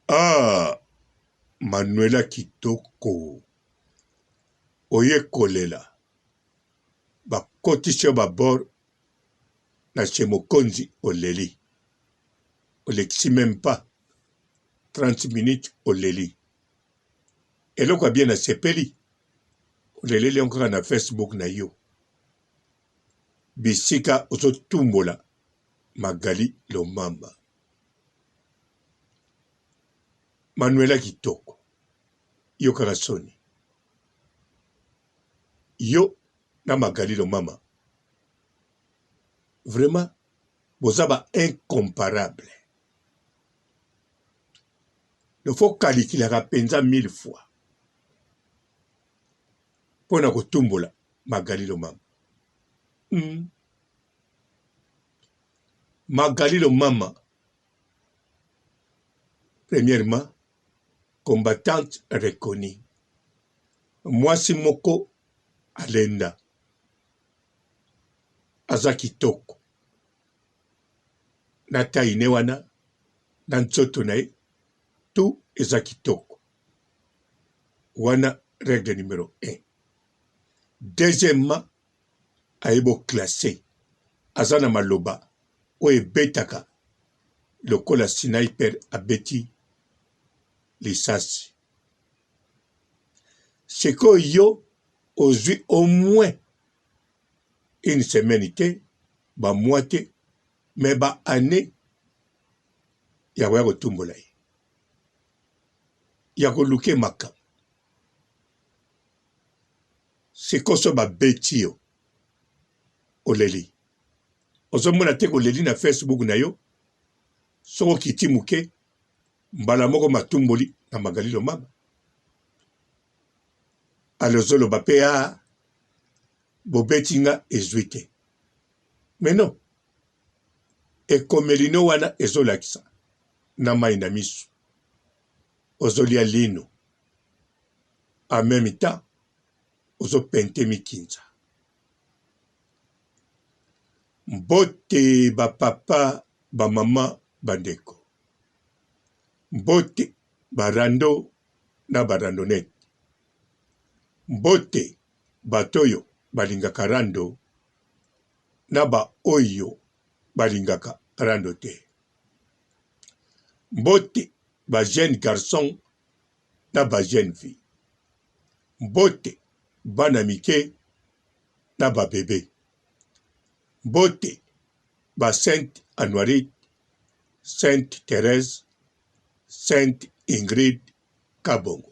Ah, Manuela kitoko. Oye kolela. Bakotisi yo babor na chez mokonzi oleli. Olekisi même pas 30 minutes oleli. Eloko bien na sepeli. Oleleli encore na Facebook na yo. Bisika ozotumbola Magali Lomama. Manuela kitoko. Yo karasoni. Yo na Magali Lomama. Vraiment, bozaba incomparable. Il faut calculer la penza 1000 fois. Pour na kotumbola Magali Lomama. Magali Lomama, premièrement, combattante reconnue. Mwasi moko alenda. Aza kitoko. Na taine wana, na nzoto na ye, tout eza kitoko. Wana règle numéro 1. Deuxièmement, aebo classé. Azana maloba, oye betaka, lokola sniper abeti lisasi. C'est que yo, ozui au moins une semaine te, ba moite, mais ba année, ya wako tumbola ye. Ya ko luke makam. C'est que so ba beti yo, oleli. Ozo mona te oleli na Facebook na yo, soko kiti muke, mbala moko matumboli na Magali Lomama. Alozolo bapea, bobetinga ezuite. Mais non, ekomelino wana ezolakisa, na mai na misu. Ozolia lino. En même temps, ozo pente mikinza. Mbote ba papa, ba mama, bandeko. Mbote barando na barandonet. Mbote batoyo balingaka rando na ba oyo balingaka rando te. Mbote ba jeune garçon na ba jeune fille. Mbote bana mike na ba bébé. Mbote ba Sainte Anouarit, Sainte Thérèse, Sainte Ingrid Kabongo.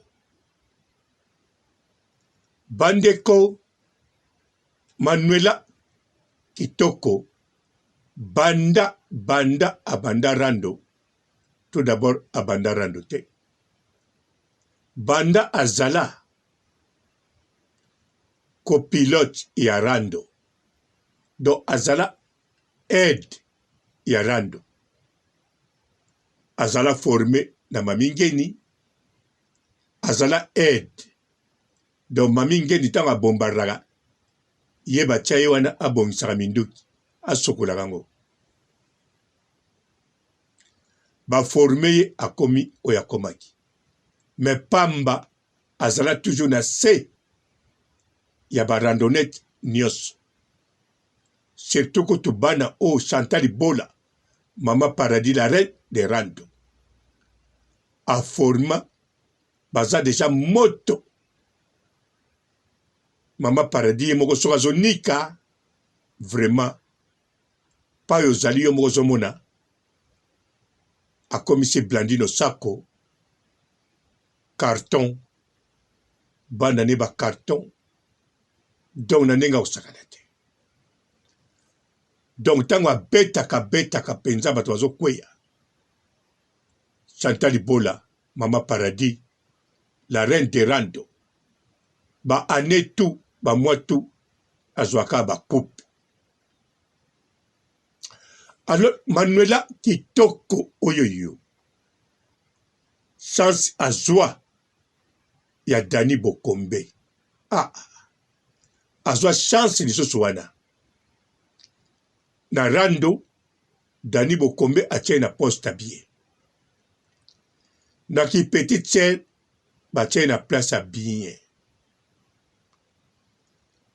Bandeko Manuela kitoko banda abanda rando. Tout d'abord abanda rando te. Banda azala copilote ya rando. Do azala aide ya rando. Azala formé na mamingeni. Azala aide. Do mamingeni tanga bombardaka. Yeba chaye wana abongisaka minduki. Asokola kango. Ba formé ye akomi oyakomaki. Mais pamba azala toujours na se ya ba randonnette nyos. Surtout que tu bana o Chantal Bola, Mama Paradis la reine des rando. A forma baza déjà moto. Mama Paradis moko soka zonika vraiment pa yo zali yo moko zomona. A commissaire Blandino Sako carton bana ne ba carton donc na nenga osakalate. Donc tango betaka penza bato bazokweya. Chantal Bola, Mama Paradis, la reine des rando. Ba année tout, ba mois tout, azwaka ba coupe. Alors Manuela kitoko oyoyo. Chance azwa ya Dani Bokombe. Azwa chance lisusu wana. Na rando, Dani Bokombe atie na poste bien. na ki petite sœur batie na place à bien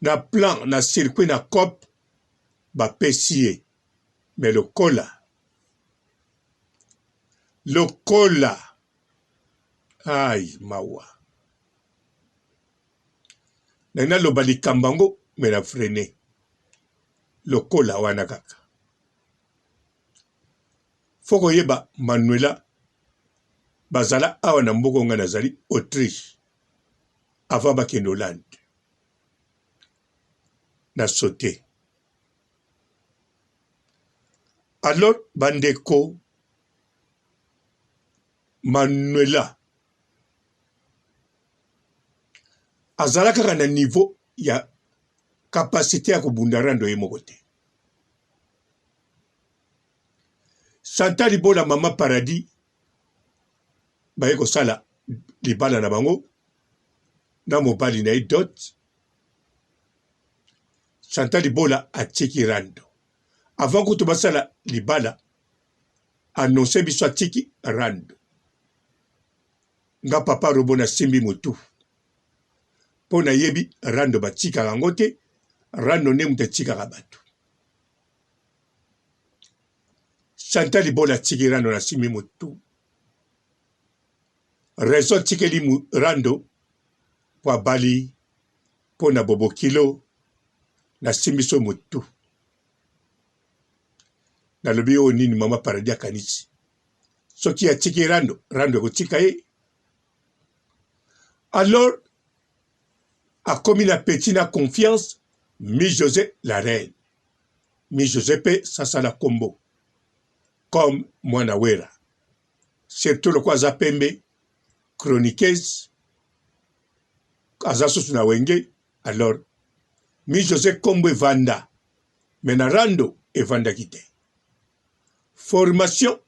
na plan na circuit na cop bapesi ye mais lokola ai mawa na loba likambo yango me na frene lokola wana kaka fo koyeba Manuela bazala awa na mboka nga nazali Autriche avant bakende Hollande na sauté. Alors bandeko Manuela azala kaka na niveau ya capacité ya kobunda rando ye moko te. Chantal Libola Mama Paradis baye kosala libala na bango na mobali na ye dot. Chantal Libola atiki rando avant kutu basala libala annonce biso atiki rando nga papa robo na simbi mutu po na yebi rando batikaka yango te rando nde mutu atikaka bato. Chantal Libola atiki rando na simbi mutu raison tikeli rando po abali po na bobo kilo na simbi so mutu na lobi o nini Mama Paradis akanisi soki atiki rando ekotika ye. Alors akomi na petit na confiance mi José la reine mi José pe sasala kombo comme mwana wera surtout lokwa aza pembe chroniqueuse aza susu na wenge. Alors mi José kombo evanda mais na rando evandaki te. Formation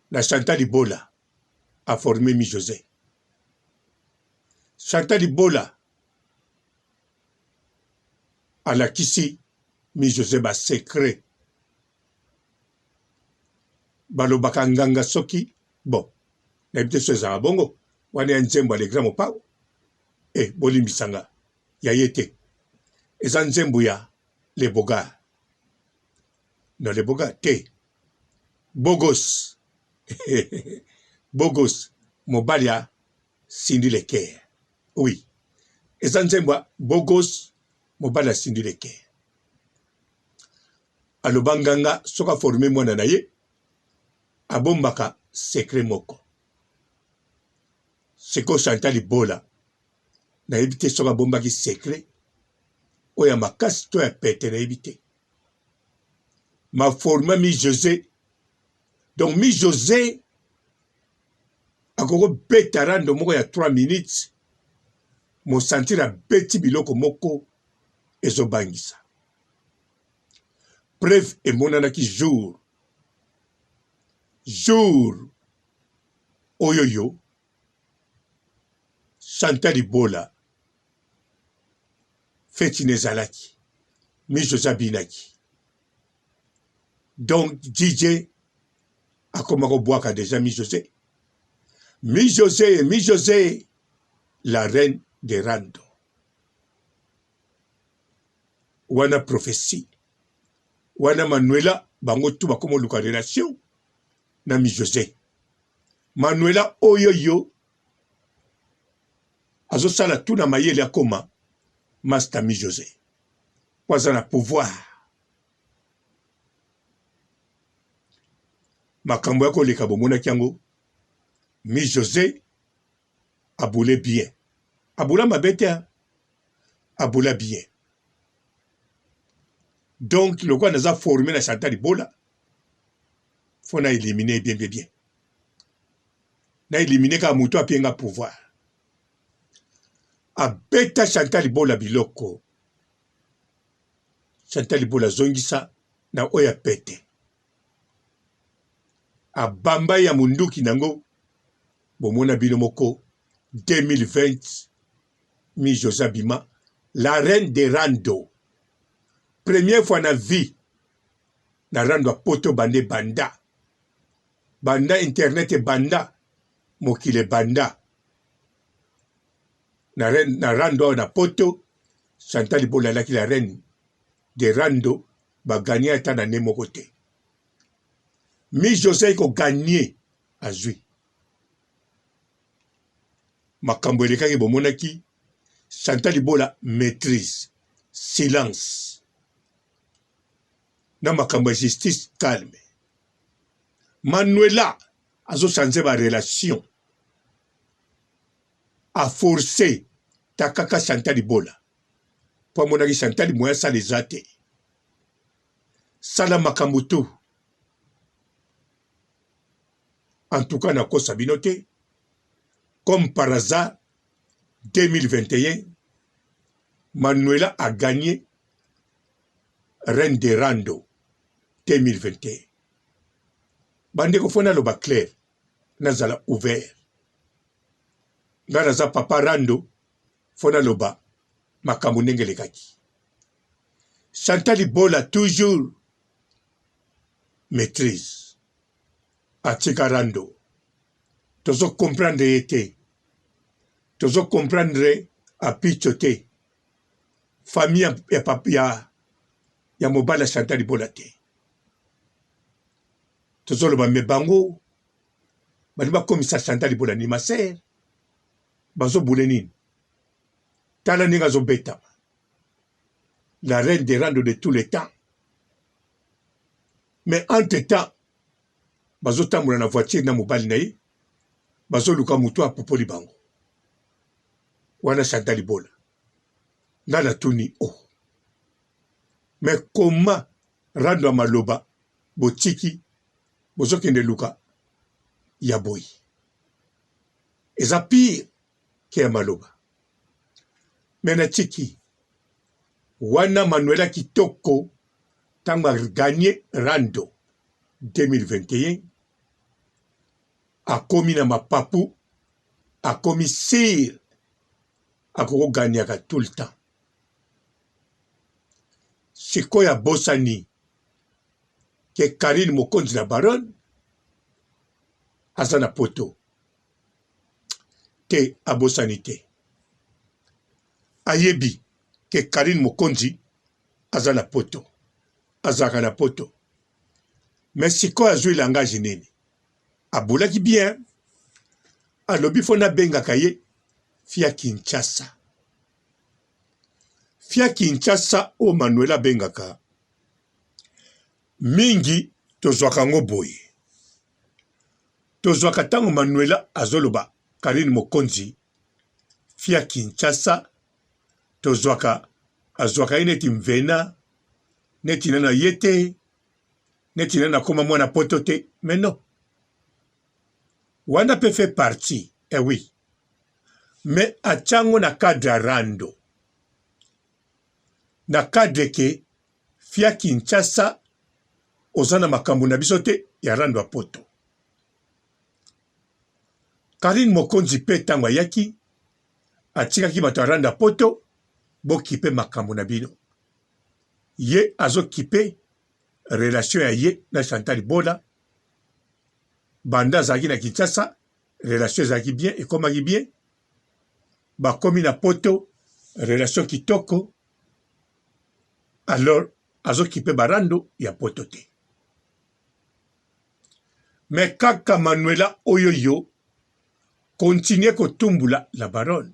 na Chantal Libola a formé mi José. Chantal Libola alakisi mi José ba secret balobaka nganga soki bon na bite so ezala bongo wana ya nzembo alegra mopao bolimbisanga ya ye te eza nzembo ya leboga no leboga te bogos bogos mobali ya Cindy Leker. Oui eza nzembo ya bogos mobali ya Cindy Leker aloba nganga soka forme mwana na ye abombaka secret moko seko Chantal Libola na yebi te soka bombaki secret oya makasi to ya pete na yebi te. Ma forma mi José donc mi José akoko beta rando moko ya 3 minutes mo sentir beti biloko moko ezobangisa. Preuve emonanaki jour oyoyo Chantal Libola feti nezalaki mi José abinaki. Donc DJ akoma kobwaka déjà mi José. Mi José la reine de rando wana prophétie wana Manuela bango tu bakoma luka relation na mi José. Manuela oyoyo azosala tout na mayele akoma master mi José waza na pouvoir makambo ya koleka bomonaki yango mi José aboule bien aboula mabe te aboula bien. Donc lokwa naza formé na Chantal Libola faut na éliminer bien na éliminer ka mutu apienga pouvoir abeta Chantal Libola biloko Chantal Libola zongisa na oya pete abamba ya munduki nango bomona bino moko 2020 mi José Abima la reine de rando première fois na vie na rando a poto bande banda internet banda mokile banda na rando na poto Chantal Libola laki la reine de rando bagagné ata na moko te mi José ko gagné azui makambo elekaki bomonaki Chantal Libola maîtrise silence na makambo justice calme Manuela azo changer ba relation a forcé takaka Chantal Libola po monaki Chantal moya sa les até sala makambo tu en tout cas na kosa binote comme par hasard 2021 Manuela a gagné Reine de Rando 2021 bandeko fona loba clair nazala ouvert ngana papa Rando fona loba makambo ndenge lekaki Chantal Libola toujours maîtrise atika Rando tozo comprendre ete tozo comprendre a pichote famille ya papia ya mobala Chantal Libola te tozo loba me bango bali bakomisa Chantal Libola ni maser bazo boule nini tala ninga zo beta la reine des Rando de tous les temps mais entre temps bazo tambola na voiture na mobali na ye bazo luka mutu apopoli bango wana Chantal Libola ngana tuni mais comment Rando a maloba botiki bozo kende luka ya boy eza pire ke ya maloba mena tiki wana Manuela kitoko tango a gagné Rando 2021 akomi na mapapu akomi sir akoko ganyaka tout le temps sikoyo abosani ke Karine mokonzi na baronne aza na poto te abosani te ayebi ke Karine mokonzi aza na poto azaka na poto mais sikoyo azwi langage nini abulaki bien alobi fona bengaka ye fia Kinshasa o Manuela bengaka mingi tozwaka ngo boye tozwaka tango Manuela azoloba Karine mokonzi fia Kinshasa tozwaka azwaka ye neti mvena neti nana yete neti nana koma mwana poto te mais non wana peut fait partie oui mais achango na cadre Rando na cadre ke fia Kinshasa ozana makambo na biso te ya Rando a poto Karine mokonzi pe tango ayaki atikaki bato ya Rando a poto bokipe makambo na bino ye azokipe relation ya ye na Chantal Libola banda azalaki na Kinshasa relation ezalaki bien ekomaki bien bakomi na poto relation kitoko alors azokipe barando ya poto te mais kaka Manuela oyoyo continue kotumbula la baronne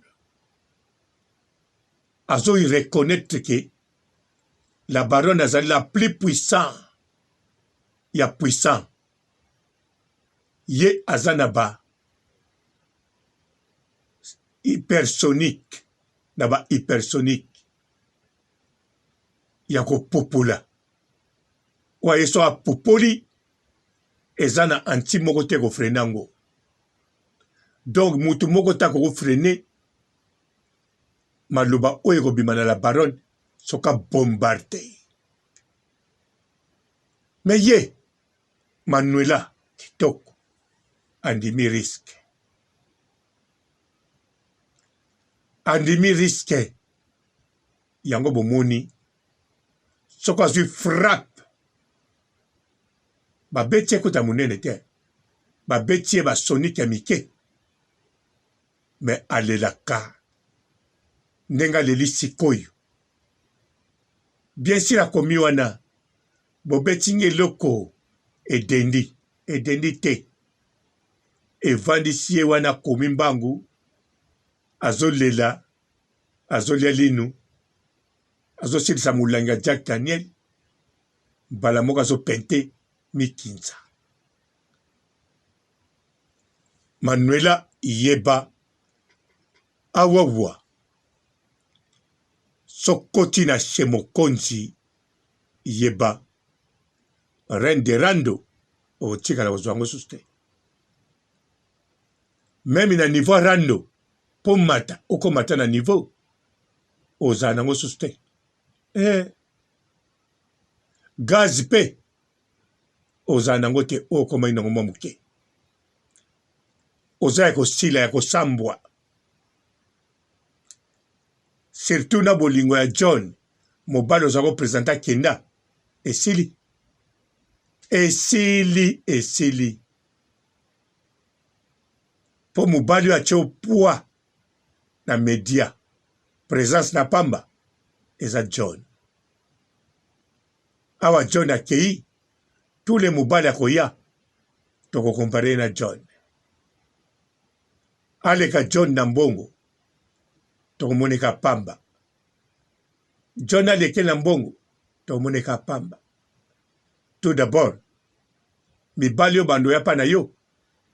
azo y reconnaître que la baronne azali la plus puissant ya puissant ye azanaba hypersonique naba hypersonique ya kopopula wa yeso apopoli ezana anti moko te ko frenango donc mutu moko ta ko frener maloba oyo kobima na la baronne soka bombardé mais ye Manuela kitoko andimi risque yango bomoni soko azwi frappe babeti ekota monene te babeti ye basonique ya mike mais alelaka ndenga leli sikoyo. Bien sûr akomi wana bobetingi eloko edendi te evandisi ye wana akomi mbangu azolela azolia linu azosilisa molangi ya Jack Daniel mbala moko azopente mikinza. Manuela yeba awawa sokoti na shemokonzi yeba reine de rando otikala kozwango suste. Même na niveau rando po mata okomata na niveau ozala nango suste. Gaz pe ozala nango te okomai nango mwa moke. Oza ya kosila ya kosambwa. Surtout na bolingo ya John mobali oza kopresenta kenda esili. Po mobali atie poids na media présence na pamba eza John. Awa John akei tous les mobali akoya toko compare na John. Aleka John na mbongo tokomoneka pamba. John aleke na mbongo tokomoneka pamba. Tout d'abord mibali yo bando ya pa na yo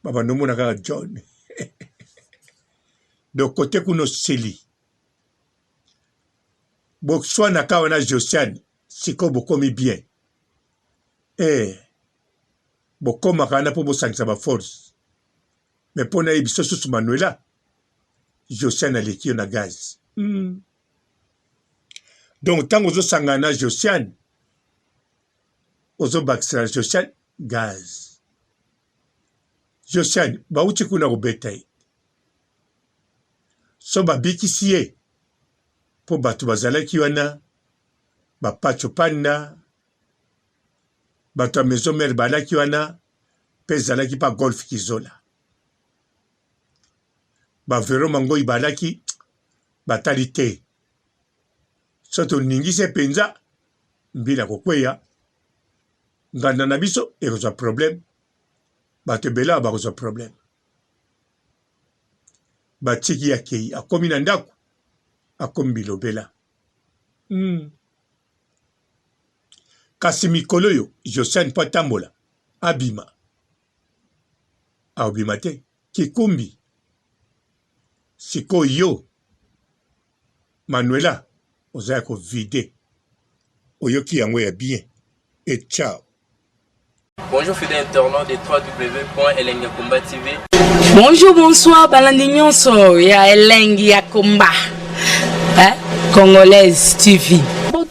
babando mona kaka John. De côté kuno seli bokswa na kawa na Josiane siko bokomi bien bokoma kana po bosangisa ba force mais pona yebiso susu Manuela Josiane aleki yo na gaz. Donc tango ozosangana na Josiane ozobakisela Josiane gaz. Josiane bauti kuna kobeta ye so babikisi ye po bato bazalaki wana bapacho panda bato ya maison mère balaki wana mpe ezalaki pa golf kizola bavero mangoi balaki batali te so toningise mpenza mbila kokweya nganda na biso ekozwa problème bato ebele bakozwa problème. Batiki akei akomi na ndako akomi bilobela. Kasi mikolo yo Josiane po atambola abima aobima te kikumbi siko yo Manuela oza ya kovide oyoki yango ya bien et ciao. Bonjour fidèles internautes de www.elengiakomba TV. Bonjour, bonsoir, balandi nyonso ya Elengi ya Komba, Congolaise TV.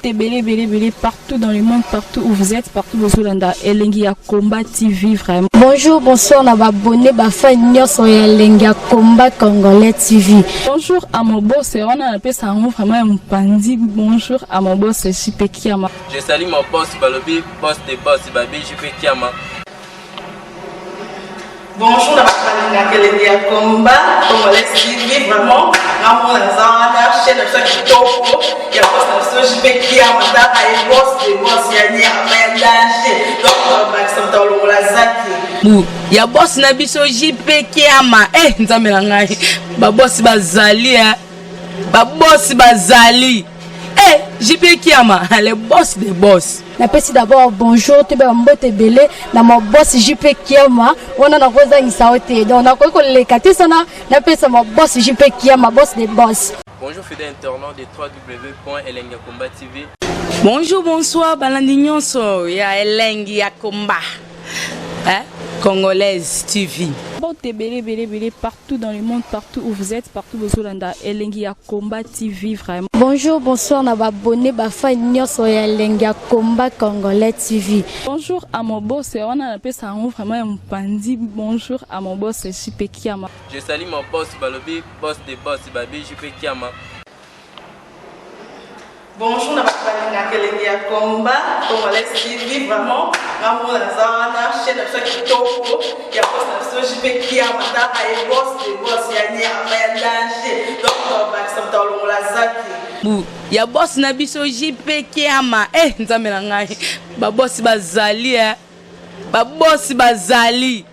Belé partout dans le monde, partout où vous êtes, partout où vous êtes, Elengi ya Komba TV vraiment. Bonjour, bonsoir, na abonné bafa nyonso ya Elengi ya Komba Congolais TV. Bonjour à mon boss, on a appelé ça vraiment un pandi. Bonjour à mon boss, JP Kiama. Je salue mon boss Balobi, boss de boss Babi, JP Kiama. Bonjour à la Elengi ya Komba Congolais TV vraiment. Namo na chaîne de chaque topo, il y a boss de JP Kiama, ta ay boss de boss ya ni amendage. Donc Maxime Tolo la zaki. Ya boss na biso JP Kiama. Nzambe na ngai. Ba boss bazali ba boss bazali. JP Kiama, le boss des boss. Napesi d'abord bonjour, te ba mbote belé na mon boss JP Kiama. On a rosa ngisaote. Donc na ko le katisa na pesa mon boss JP Kiama, boss des boss. Bonjour fidèles internautes de www.elengiakomba TV. Bonjour, bonsoir, balandi nyonso ya Elengi ya Komba, Congolaise TV. Belé partout dans le monde, partout où vous êtes, partout où vous êtes, Elengi ya Komba TV vraiment. Bonjour, bonsoir, na abonné bafa nyonso ya Elengi ya Komba Congolais TV. Bonjour à mon boss, on a appelé ça vraiment un pandi. Bonjour à mon boss, JP Kiama. Je salue mon boss Balobi, boss de boss Babi, JP Kiama. Bonjour à balingaka elenge ya komba congolais tv vraiment ngamona naza wana chaîne na biso ya kitoko ya boss na biso jipe kiama taka ye boss de boss ya nyama ya danger donc bakisa moto alongola zaki ya boss na biso jipe kiama nzambe na ngai babosi bazali babosi bazali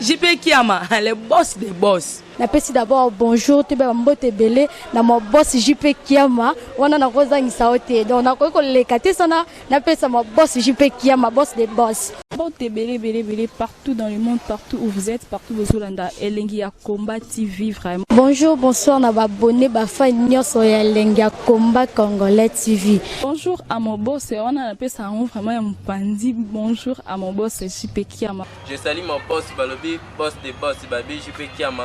jipe kiama le boss des boss. Napesi d'abord bonjour te ba mbote belé na mo boss JP Kiama wana na kozangisa ote donc na ko leka te sana napesa mo boss JP Kiama boss des boss. Mbote belé partout dans le monde, partout où vous êtes, partout où vous êtes, Elengi ya Komba TV vraiment. Bonjour, bonsoir na ba abonné ba fan nyonso ya Elengi ya Komba Congolais TV. Bonjour à mon boss, on a appelé ça vraiment un pandi. Bonjour à mon boss JP Kiama. Je salue mon boss Balobi, boss des boss Babi JP Kiama.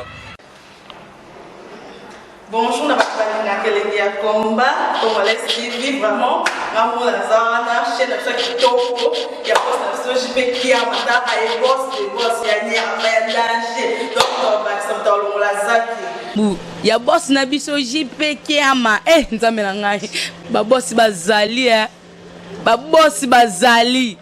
Bonjour, na balingaka elenge ya komba congolais tv vraiment ngamona naza wana chaîne na biso ya kitoko ya boss na biso jipe kiama taka ye boss de boss ya nyama ya danger donc bakisa moto alongola zaki ya boss na biso jipe kiama nzambe na ngai babosi bazali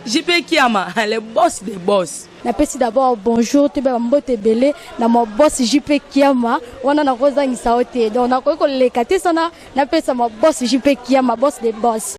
jipe kiama le boss des boss. Napesi d'abord bonjour te ba mbote belé na mo boss JP Kiama wana na kozangisa ote donc na ko leka te sana napesa mo boss JP Kiama boss des boss.